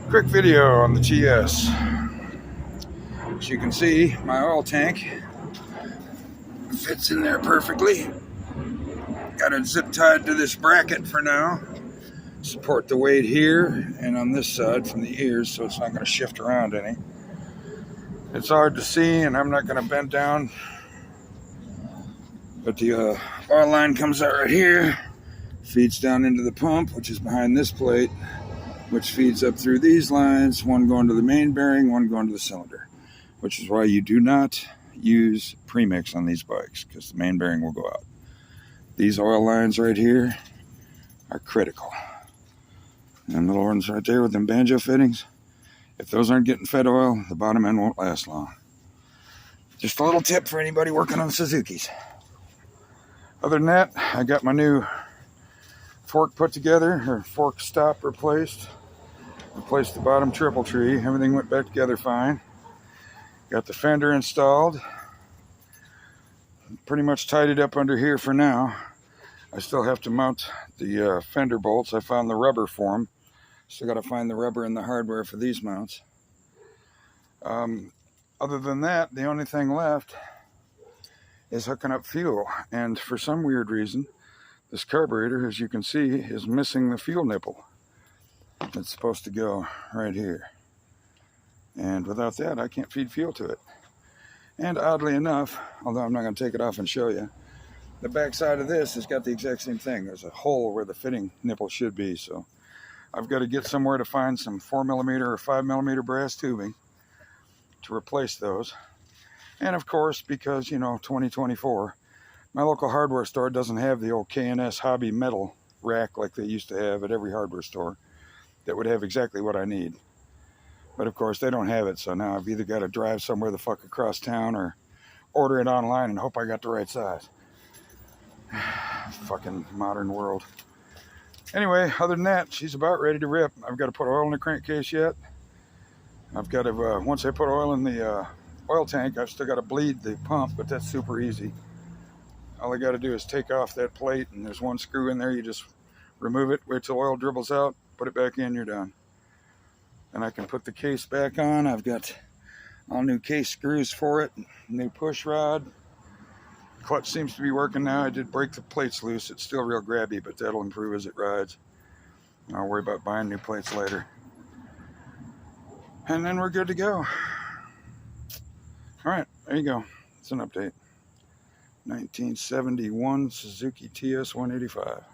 Quick video on the TS. As you can see, my oil tank fits in there perfectly. Got it zip tied to this bracket for now. Support the weight here and on this side from the ears so it's not going to shift around any. It's hard to see and I'm not going to bend down. But the oil line comes out right here, feeds down into the pump, which is behind this plate, which feeds up through these lines, one going to the main bearing, one going to the cylinder, which is why you do not use premix on these bikes because the main bearing will go out. These oil lines right here are critical. And the little ones right there with them banjo fittings, if those aren't getting fed oil, the bottom end won't last long. Just a little tip for anybody working on Suzukis. Other than that, I got my new fork put together, or fork stop replaced. Replaced the bottom triple tree. Everything went back together fine. Got the fender installed. Pretty much tied it up under here for now. I still have to mount the fender bolts. I found the rubber for them. Still got to find the rubber and the hardware for these mounts. Other than that, the only thing left is hooking up fuel. And for some weird reason, this carburetor, as you can see, is missing the fuel nipple. It's supposed to go right here. And without that, I can't feed fuel to it. And oddly enough, although I'm not going to take it off and show you, the back side of this has got the exact same thing. There's a hole where the fitting nipple should be. So I've got to get somewhere to find some 4mm or 5mm brass tubing to replace those. And of course, because, 2024, my local hardware store doesn't have the old K&S hobby metal rack like they used to have at every hardware store that would have exactly what I need. But of course, they don't have it, so now I've either got to drive somewhere the fuck across town or order it online and hope I got the right size. Fucking modern world. Anyway, other than that, she's about ready to rip. I've got to put oil in the crankcase yet. I've got to, once I put oil in the oil tank, I've still got to bleed the pump, but that's super easy. All I got to do is take off that plate, and there's one screw in there. You just remove it, wait till oil dribbles out, put it back in, you're done. And I can put the case back on. I've got all new case screws for it, new push rod. Clutch seems to be working now. I did break the plates loose. It's still real grabby, but that'll improve as it rides. I'll worry about buying new plates later. And then we're good to go. All right, there you go. It's an update. 1971 Suzuki TS185.